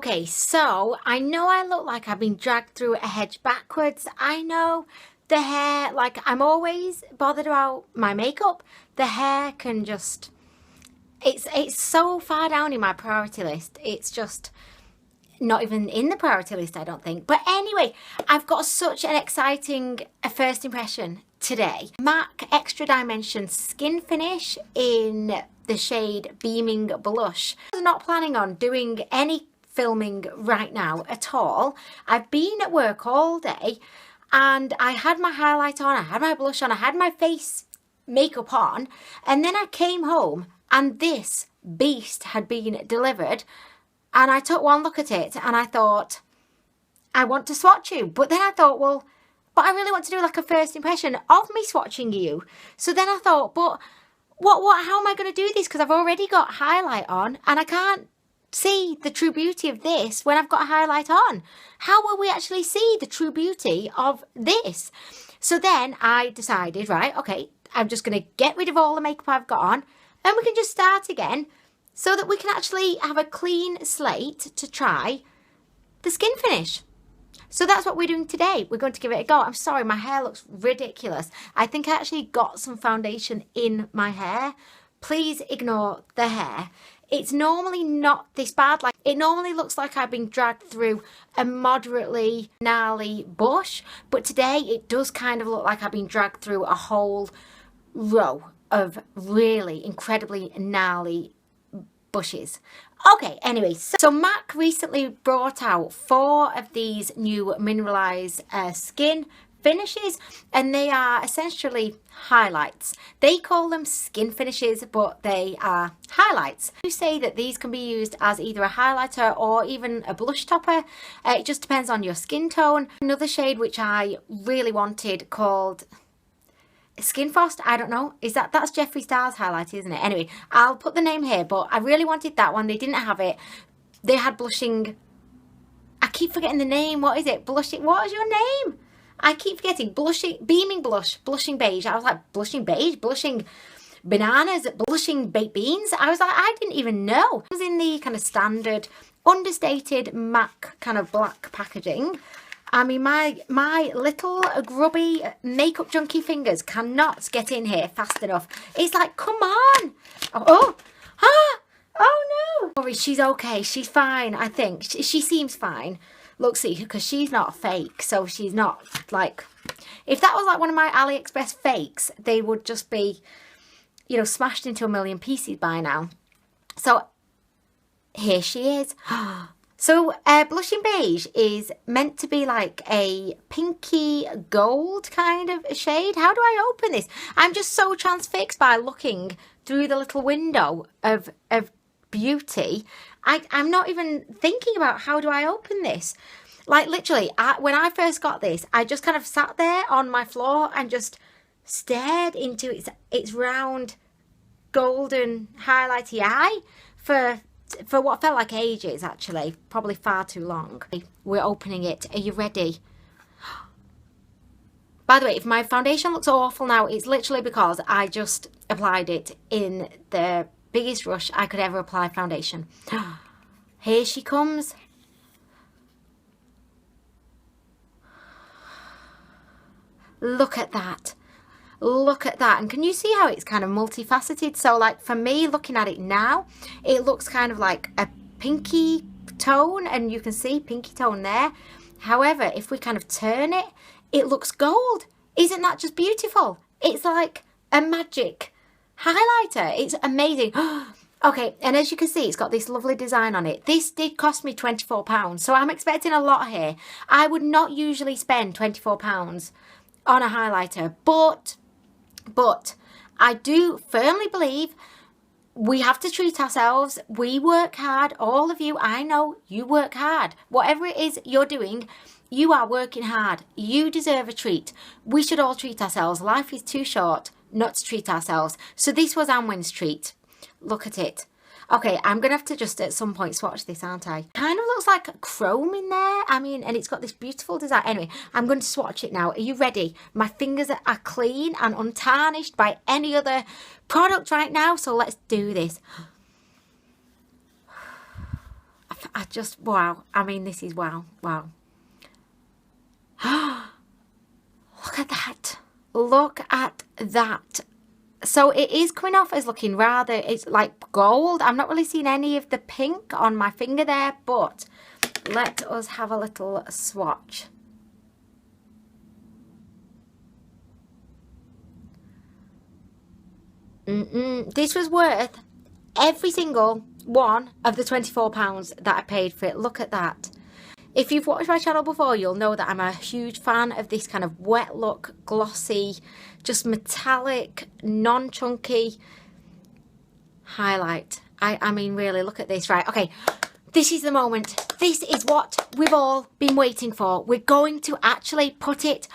Okay, so I know I look like I've been dragged through a hedge backwards. I know the hair, like I'm always bothered about my makeup. The hair can just, it's so far down in my priority list. It's just not even in the priority list, I don't think. But anyway, I've got such an exciting first impression today. MAC Extra Dimension Skin Finish in the shade Beaming Blush. I was not planning on doing any filming right now at all. I've been at work all day and I had my highlight on, I had my blush on, I had my face makeup on, and then I came home and this beast had been delivered. And I took one look at it and I thought, I want to swatch you. But then I thought, well, but I really want to do like a first impression of me swatching you. So then I thought, but how am I going to do this? Because I've already got highlight on and I can't see the true beauty of this when I've got a highlight on. How will we actually see the true beauty of this? So then I decided, right, okay, I'm just going to get rid of all the makeup I've got on and we can just start again, so that we can actually have a clean slate to try the skin finish. So that's what we're doing today. We're going to give it a go. I'm sorry, my hair looks ridiculous. I think I actually got some foundation in my hair. Please ignore the hair. It's normally not this bad. Like, it normally looks like I've been dragged through a moderately gnarly bush, but today it does kind of look like I've been dragged through a whole row of really incredibly gnarly bushes. Okay, anyway, so MAC recently brought out 4 of these new Mineralize skin finishes, and they are essentially highlights. They call them skin finishes, but they are highlights. You say that these can be used as either a highlighter or even a blush topper. It just depends on your skin tone. Another shade which I really wanted called Skin Frost, I don't know, that's Jeffree Star's highlight, isn't it? Anyway, I'll put the name here, but I really wanted that one. They didn't have it. They had blushing, I keep forgetting the name. What is it? Blushing, what is your name? I keep forgetting. Blushing, Beaming Blush, Blushing Beige. I was like, blushing beige, blushing bananas, blushing baked beans. I was like, I didn't even know. It was in the kind of standard understated MAC kind of black packaging. I mean, my little grubby makeup junkie fingers cannot get in here fast enough. It's like, come on. Oh no. Sorry, she's okay. She's fine, I think. She seems fine. Look, see, because she's not fake. So she's not like, if that was like one of my AliExpress fakes, they would just be, you know, smashed into a million pieces by now. So here she is. So Blushing Beige is meant to be like a pinky gold kind of shade. How do I open this? I'm just so transfixed by looking through the little window of beauty. I'm not even thinking about how do I open this. Like literally, when I first got this, I just kind of sat there on my floor and just stared into its round golden highlighty eye for what felt like ages, actually. Probably far too long. We're opening it. Are you ready? By the way, if my foundation looks awful now, it's literally because I just applied it in the biggest rush I could ever apply foundation. Here she comes. Look at that. Look at that. And can you see how it's kind of multifaceted? So like for me, looking at it now, it looks kind of like a pinky tone, and you can see pinky tone there. However, if we kind of turn it, it looks gold. Isn't that just beautiful? It's like a magic highlighter. It's amazing. Okay, and as you can see, it's got this lovely design on it. This did cost me £24, so I'm expecting a lot here. I would not usually spend £24 on a highlighter, but I do firmly believe we have to treat ourselves. We work hard. All of you, I know you work hard. Whatever it is you're doing, you are working hard. You deserve a treat. We should all treat ourselves. Life is too short not to treat ourselves. So this was Anwen's treat. Look at it. Okay, I'm going to have to just at some point swatch this, aren't I? Kind of looks like chrome in there. I mean, and it's got this beautiful design. Anyway, I'm going to swatch it now. Are you ready? My fingers are clean and untarnished by any other product right now. So let's do this. I just, wow. I mean, this is wow. Wow. Look at that. Look at that. So it is coming off as looking rather, it's like gold. I'm not really seeing any of the pink on my finger there, but let us have a little swatch. This was worth every single one of the £24 that I paid for it. Look at that. If you've watched my channel before, you'll know that I'm a huge fan of this kind of wet look, glossy, just metallic, non-chunky highlight. I mean, really, look at this. Right, okay, this is the moment. This is what we've all been waiting for. We're going to actually put it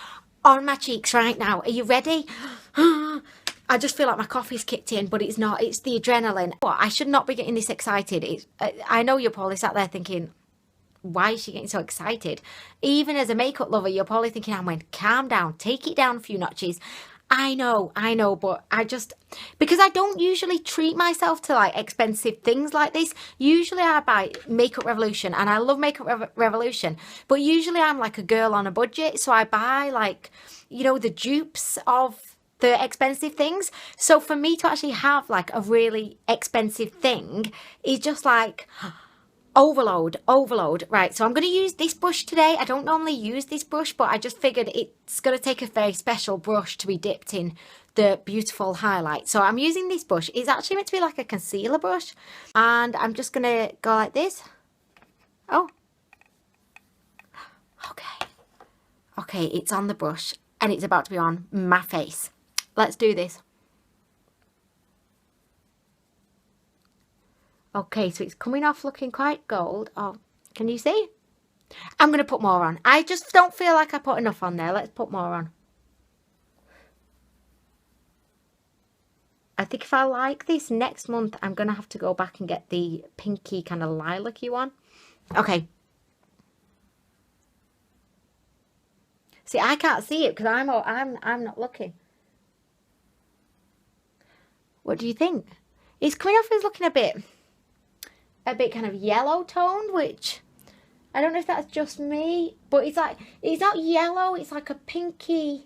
on my cheeks right now. Are you ready? I just feel like my coffee's kicked in, but it's not. It's the adrenaline. I should not be getting this excited. I know you're probably sat there thinking, why is she getting so excited? Even as a makeup lover, you're probably thinking, I'm going, calm down, take it down a few notches. I know, but I just, because I don't usually treat myself to like expensive things like this. Usually I buy Makeup Revolution, and I love Makeup Revolution, but usually I'm like a girl on a budget. So I buy like, you know, the dupes of the expensive things. So for me to actually have like a really expensive thing is just like overload. Right, so I'm going to use this brush today. I don't normally use this brush, but I just figured it's going to take a very special brush to be dipped in the beautiful highlight. So I'm using this brush. It's actually meant to be like a concealer brush, and I'm just going to go like this. Oh, okay, it's on the brush and it's about to be on my face. Let's do this. Okay, so it's coming off looking quite gold. Oh, can you see? I'm going to put more on. I just don't feel like I put enough on there. Let's put more on. I think if I like this next month, I'm going to have to go back and get the pinky kind of lilac-y one. Okay. See, I can't see it because I'm not looking. What do you think? It's coming off as looking a bit kind of yellow toned, which I don't know if that's just me, but it's like, it's not yellow, it's like a pinky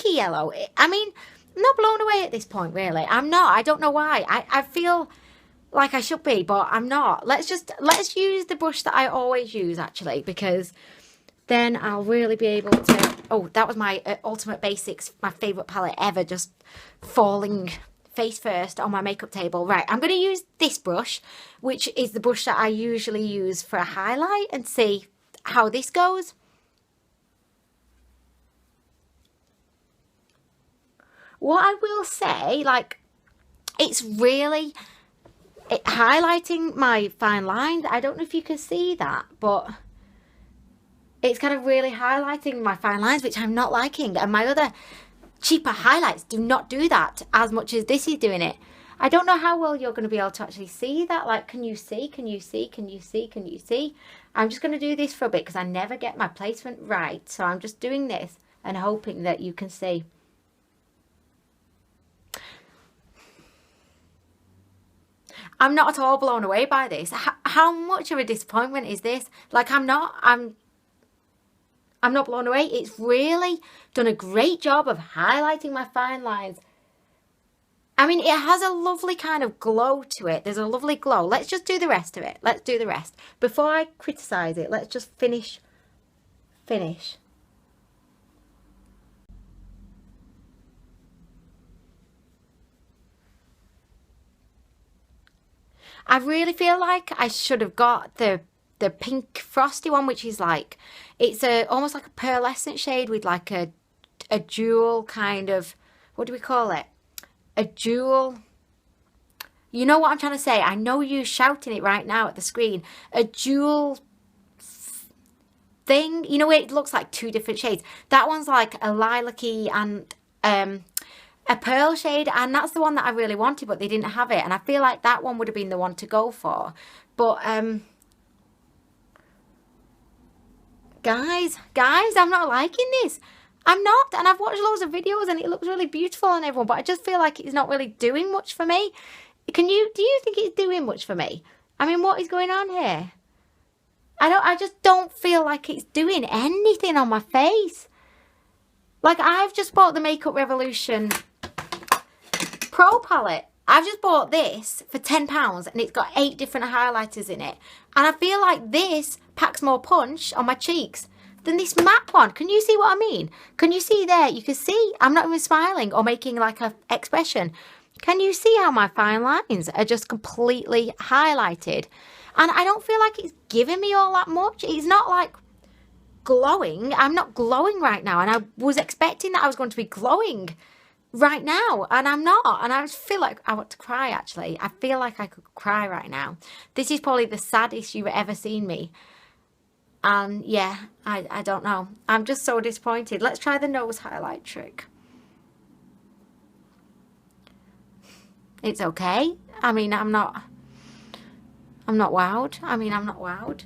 yellow. I mean, I'm not blown away at this point, really. I'm not. I don't know why. I feel like I should be, but I'm not. Let's use the brush that I always use, actually, because then I'll really be able to... Oh, that was my Ultimate Basics, my favourite palette ever, just falling face first on my makeup table. Right, I'm going to use this brush, which is the brush that I usually use for a highlight, and see how this goes. What I will say, like, it's really highlighting my fine lines. I don't know if you can see that, but it's kind of really highlighting my fine lines, which I'm not liking. And my other cheaper highlights do not do that as much as this is doing it. I don't know how well you're going to be able to actually see that. Like, can you see? Can you see? Can you see? Can you see? I'm just going to do this for a bit because I never get my placement right. So I'm just doing this and hoping that you can see. I'm not at all blown away by this. How much of a disappointment is this? Like, I'm not blown away. It's really done a great job of highlighting my fine lines. I mean, it has a lovely kind of glow to it. There's a lovely glow. Let's just do the rest of it. Let's do the rest. Before I criticise it, let's just finish. I really feel like I should have got the pink frosty one, which is like, it's almost like a pearlescent shade with like a jewel kind of, what do we call it? A jewel. You know what I'm trying to say? I know you're shouting it right now at the screen. A jewel thing. You know, it looks like two different shades. That one's like a lilac-y and a pearl shade, and that's the one that I really wanted, but they didn't have it, and I feel like that one would have been the one to go for. But guys, I'm not liking this. I'm not, and I've watched loads of videos and it looks really beautiful on everyone, but I just feel like it's not really doing much for me. Do you think it's doing much for me? I mean, what is going on here? I just don't feel like it's doing anything on my face. Like, I've just bought the Makeup Revolution Pro palette. I've just bought this for £10 and it's got 8 different highlighters in it. And I feel like this packs more punch on my cheeks than this matte one. Can you see what I mean? Can you see there? You can see I'm not even smiling or making like a expression. Can you see how my fine lines are just completely highlighted? And I don't feel like it's giving me all that much. It's not like glowing. I'm not glowing right now. And I was expecting that I was going to be glowing right now. And I'm not. And I just feel like I want to cry, actually. I feel like I could cry right now. This is probably the saddest you've ever seen me. And yeah, I don't know. I'm just so disappointed. Let's try the nose highlight trick. It's okay. I mean, I'm not wowed. I mean, I'm not wowed.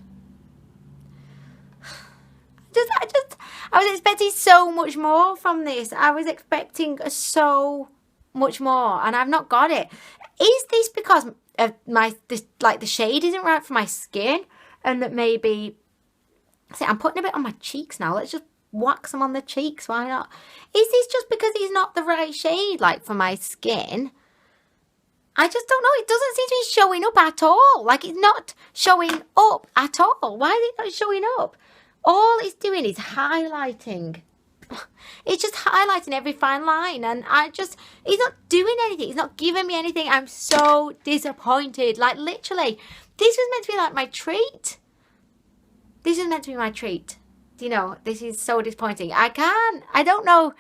I was expecting so much more from this. I was expecting so much more, and I've not got it. Is this because of the shade isn't right for my skin, and that maybe? See, I'm putting a bit on my cheeks now. Let's just wax them on the cheeks. Why not? Is this just because it's not the right shade, like for my skin? I just don't know. It doesn't seem to be showing up at all. Like, it's not showing up at all. Why is it not showing up? All it's doing is highlighting. It's just highlighting every fine line. And it's not doing anything. It's not giving me anything. I'm so disappointed. Like, literally, this was meant to be like my treat. This is meant to be my treat. You know, this is so disappointing. I don't know.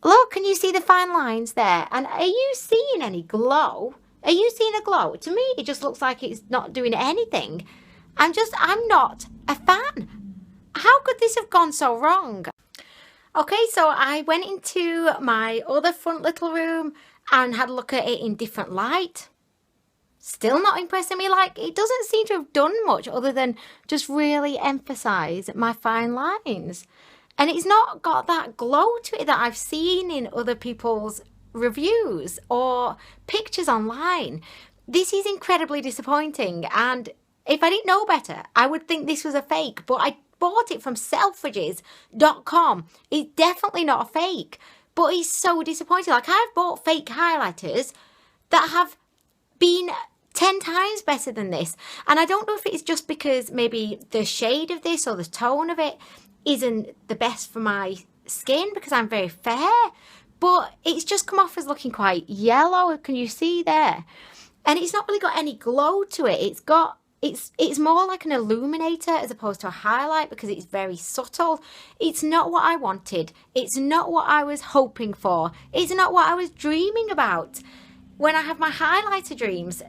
Look, can you see the fine lines there? And are you seeing any glow? Are you seeing a glow? To me, it just looks like it's not doing anything. I'm not a fan. How could this have gone so wrong? Okay, so I went into my other front little room and had a look at it in different light. Still not impressing me. Like, it doesn't seem to have done much other than just really emphasize my fine lines. And it's not got that glow to it that I've seen in other people's reviews or pictures online. This is incredibly disappointing. And if I didn't know better, I would think this was a fake. But I bought it from Selfridges.com. It's definitely not a fake. But it's so disappointing. Like, I've bought fake highlighters that have been 10 times better than this. And I don't know if it's just because maybe the shade of this or the tone of it isn't the best for my skin because I'm very fair, but it's just come off as looking quite yellow. Can you see there? And it's not really got any glow to it. It's more like an illuminator as opposed to a highlight because it's very subtle. It's not what I wanted. It's not what I was hoping for. It's not what I was dreaming about. When I have my highlighter dreams,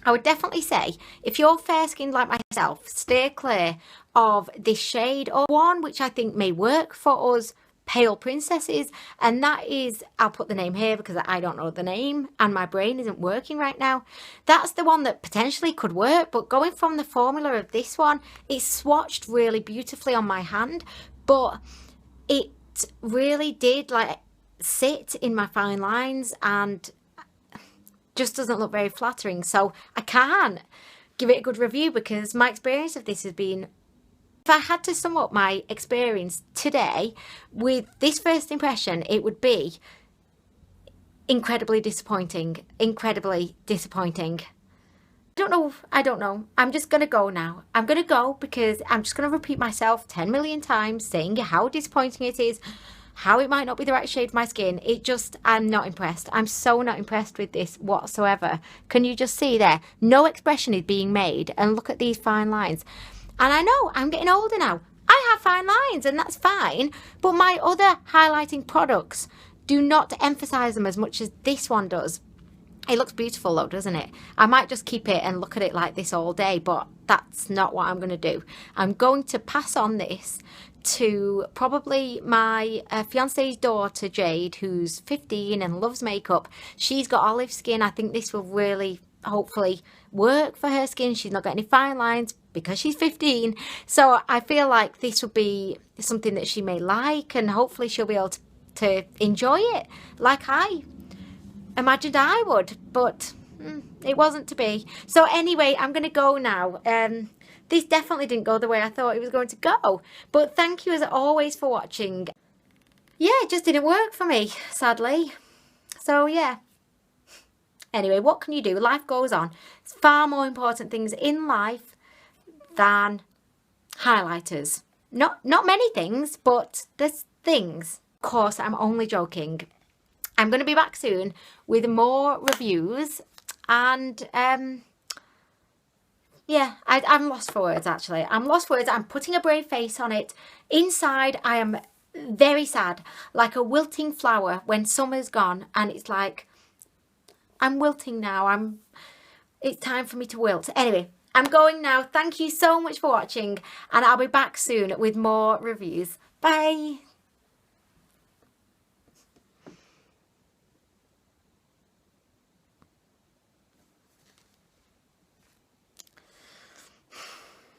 I would definitely say, if you're fair-skinned like myself, steer clear of this shade or one which I think may work for us pale princesses, and that is, I'll put the name here because I don't know the name and my brain isn't working right now. That's the one that potentially could work, but going from the formula of this one, it's swatched really beautifully on my hand, but it really did like sit in my fine lines and just doesn't look very flattering. So I can't give it a good review because my experience of this has been, if I had to sum up my experience today with this first impression, it would be incredibly disappointing. Incredibly disappointing. I don't know. I'm just going to go now. I'm going to go because I'm just going to repeat myself 10 million times saying how disappointing it is, how it might not be the right shade for my skin. I'm not impressed. I'm so not impressed with this whatsoever. Can you just see there? No expression is being made. And look at these fine lines. And I know I'm getting older now. I have fine lines and that's fine. But my other highlighting products do not emphasize them as much as this one does. It looks beautiful though, doesn't it? I might just keep it and look at it like this all day, but that's not what I'm going to do. I'm going to pass on this to probably my fiance's daughter, Jade, who's 15 and loves makeup. She's got olive skin. I think this will really, hopefully, work for her skin. She's not got any fine lines because she's 15. So I feel like this will be something that she may like, and hopefully she'll be able to enjoy it like I imagined I would. But it wasn't to be. So anyway, I'm going to go now. This definitely didn't go the way I thought it was going to go. But thank you as always for watching. Yeah, it just didn't work for me, sadly. So yeah. Anyway, what can you do? Life goes on. There's far more important things in life than highlighters. Not many things, but there's things. Of course, I'm only joking. I'm going to be back soon with more reviews. And yeah, I'm lost for words, actually. I'm lost for words. I'm putting a brave face on it. Inside, I am very sad, like a wilting flower when summer's gone, and it's like, I'm wilting now. It's time for me to wilt. Anyway, I'm going now. Thank you so much for watching, and I'll be back soon with more reviews. Bye.